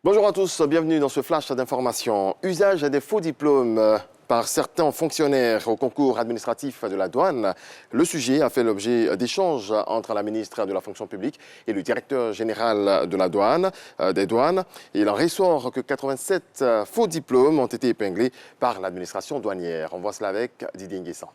Bonjour à tous, bienvenue dans ce flash d'information. Usage des faux diplômes par certains fonctionnaires au concours administratif de la douane. Le sujet a fait l'objet d'échanges entre la ministre de la fonction publique et le directeur général de la douane, des douanes. Il en ressort que 87 faux diplômes ont été épinglés par l'administration douanière. On voit cela avec Didier Nguessan.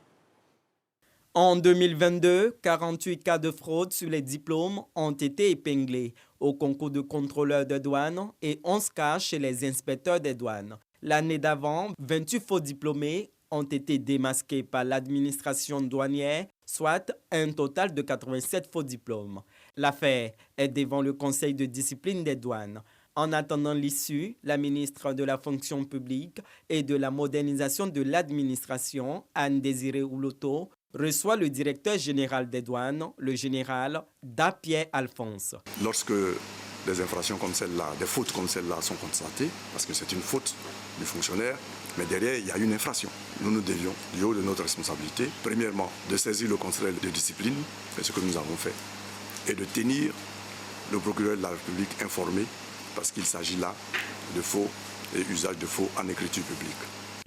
En 2022, 48 cas de fraude sur les diplômes ont été épinglés au concours de contrôleurs de douane et 11 cas chez les inspecteurs des douanes. L'année d'avant, 28 faux diplômés ont été démasqués par l'administration douanière, soit un total de 87 faux diplômes. L'affaire est devant le Conseil de discipline des douanes. En attendant l'issue, la ministre de la fonction publique et de la modernisation de l'administration, Anne-Désirée Ouloto, reçoit le directeur général des douanes, le général Dapierre Alphonse. Lorsque des infractions comme celle-là, des fautes comme celle-là sont constatées, parce que c'est une faute du fonctionnaire, mais derrière, il y a une infraction. Nous devions, du haut de notre responsabilité, premièrement, de saisir le conseil de discipline, c'est ce que nous avons fait, et de tenir le procureur de la République informé, parce qu'il s'agit là de faux et usage de faux en écriture publique.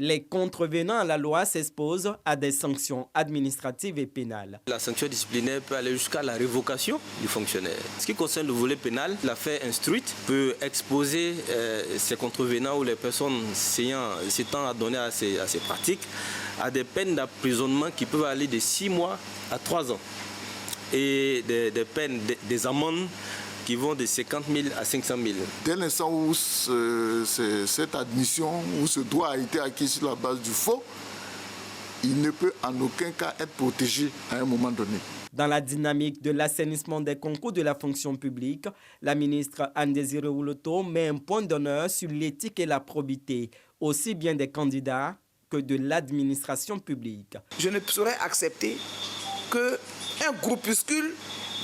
Les contrevenants à la loi s'exposent à des sanctions administratives et pénales. La sanction disciplinaire peut aller jusqu'à la révocation du fonctionnaire. Ce qui concerne le volet pénal, l'affaire instruite peut exposer ces contrevenants ou les personnes s'étant adonnées à ces pratiques à des peines d'emprisonnement qui peuvent aller de 6 mois à 3 ans et des peines, des amendes qui vont de 50 000 à 500 000. Dès l'instant où cette admission, où ce droit a été acquis sur la base du faux, il ne peut en aucun cas être protégé à un moment donné. Dans la dynamique de l'assainissement des concours de la fonction publique, la ministre Anne-Désirée Ouloto met un point d'honneur sur l'éthique et la probité, aussi bien des candidats que de l'administration publique. Je ne saurais accepter qu'un groupuscule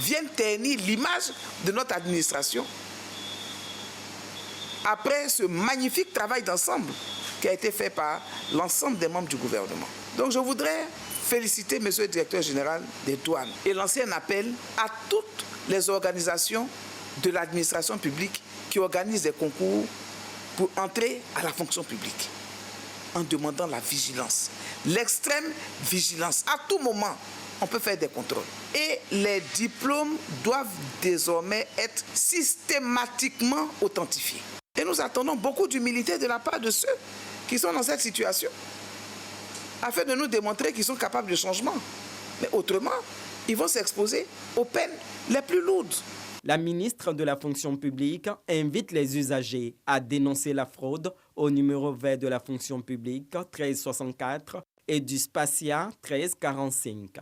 vienne ternir l'image de notre administration après ce magnifique travail d'ensemble qui a été fait par l'ensemble des membres du gouvernement. Donc je voudrais féliciter M. le directeur général des douanes et lancer un appel à toutes les organisations de l'administration publique qui organisent des concours pour entrer à la fonction publique en demandant la vigilance, l'extrême vigilance. À tout moment, on peut faire des contrôles. Et les diplômes doivent désormais être systématiquement authentifiés. Et nous attendons beaucoup d'humilité de la part de ceux qui sont dans cette situation, afin de nous démontrer qu'ils sont capables de changement. Mais autrement, ils vont s'exposer aux peines les plus lourdes. La ministre de la fonction publique invite les usagers à dénoncer la fraude au numéro vert de la fonction publique 1364 et du Spacia 1345.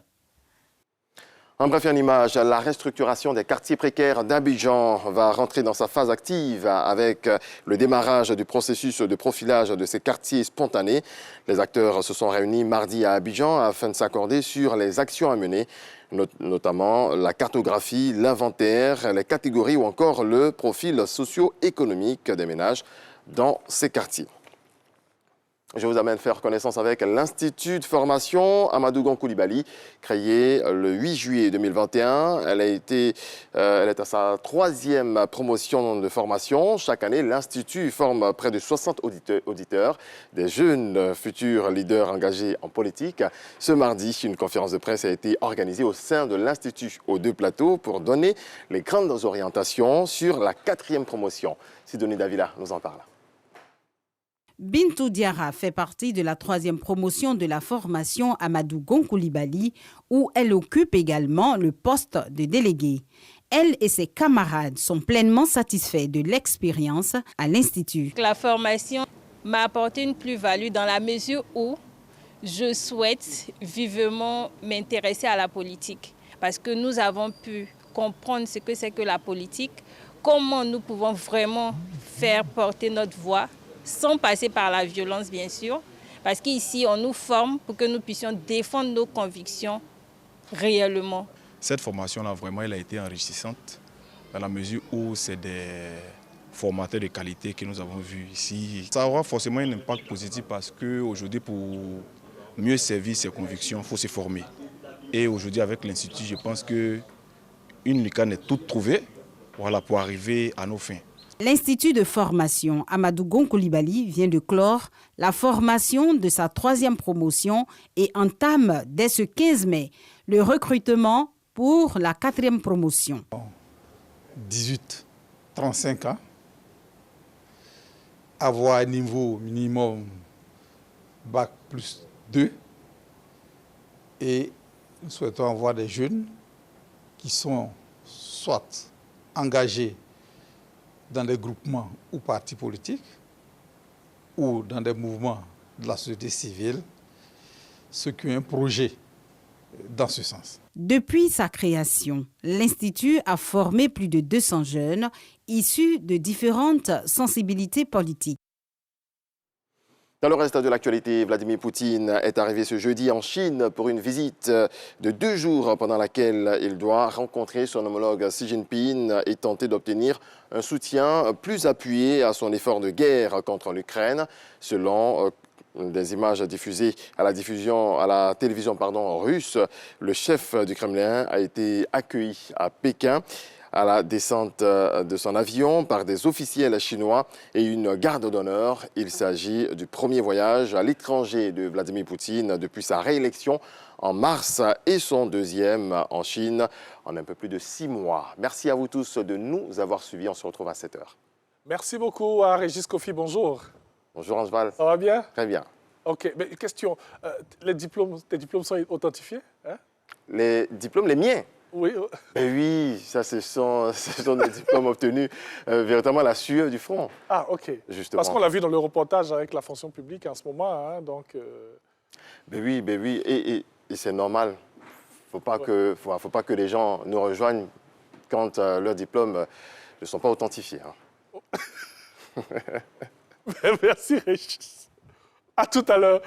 En bref, une image, la restructuration des quartiers précaires d'Abidjan va rentrer dans sa phase active avec le démarrage du processus de profilage de ces quartiers spontanés. Les acteurs se sont réunis mardi à Abidjan afin de s'accorder sur les actions à mener, notamment la cartographie, l'inventaire, les catégories ou encore le profil socio-économique des ménages dans ces quartiers. Je vous amène faire connaissance avec l'Institut de formation Amadou Gon Coulibaly, créé le 8 juillet 2021. Elle est à sa 3e promotion de formation. Chaque année, l'Institut forme près de 60 auditeurs, des jeunes futurs leaders engagés en politique. Ce mardi, une conférence de presse a été organisée au sein de l'Institut aux 2 plateaux pour donner les grandes orientations sur la 4e promotion. Sidonie Davila nous en parle. Bintou Diarra fait partie de la 3e promotion de la formation Amadou Gon Coulibaly, où elle occupe également le poste de déléguée. Elle et ses camarades sont pleinement satisfaits de l'expérience à l'Institut. La formation m'a apporté une plus-value dans la mesure où je souhaite vivement m'intéresser à la politique. Parce que nous avons pu comprendre ce que c'est que la politique, comment nous pouvons vraiment faire porter notre voix, sans passer par la violence, bien sûr, parce qu'ici, on nous forme pour que nous puissions défendre nos convictions réellement. Cette formation-là, vraiment, elle a été enrichissante, dans la mesure où c'est des formateurs de qualité que nous avons vus ici. Ça aura forcément un impact positif parce qu'aujourd'hui, pour mieux servir ses convictions, il faut se former. Et aujourd'hui, avec l'Institut, je pense qu'une lucarne est toute trouvée pour arriver à nos fins. L'Institut de formation Amadou Gon Coulibaly vient de clore la formation de sa 3e promotion et entame dès ce 15 mai le recrutement pour la 4e promotion. 18-35 ans, avoir un niveau minimum Bac plus 2 et nous souhaitons avoir des jeunes qui sont soit engagés dans des groupements ou partis politiques ou dans des mouvements de la société civile, ceux qui ont un projet dans ce sens. Depuis sa création, l'Institut a formé plus de 200 jeunes issus de différentes sensibilités politiques. Dans le reste de l'actualité, Vladimir Poutine est arrivé ce jeudi en Chine pour une visite de 2 jours pendant laquelle il doit rencontrer son homologue Xi Jinping et tenter d'obtenir un soutien plus appuyé à son effort de guerre contre l'Ukraine. Selon des images diffusées à la télévision russe, le chef du Kremlin a été accueilli à Pékin à la descente de son avion par des officiels chinois et une garde d'honneur. Il s'agit du premier voyage à l'étranger de Vladimir Poutine depuis sa réélection en mars et son 2e en Chine en un peu plus de 6 mois. Merci à vous tous de nous avoir suivis. On se retrouve à 7h. Merci beaucoup à Régis Kofi. Bonjour. Bonjour Angeval. Ça va bien? Très bien. Ok, mais question, tes diplômes sont authentifiés, hein? Les diplômes, les miens? Oui. Et oui, ça, ce sont des diplômes obtenus véritablement à la sueur du front. Ah, ok. Justement. Parce qu'on l'a vu dans le reportage avec la fonction publique en ce moment, hein, donc... Ben oui, et c'est normal. Faut pas que les gens nous rejoignent quand leurs diplômes ne sont pas authentifiés. Hein. Merci Régis. À tout à l'heure.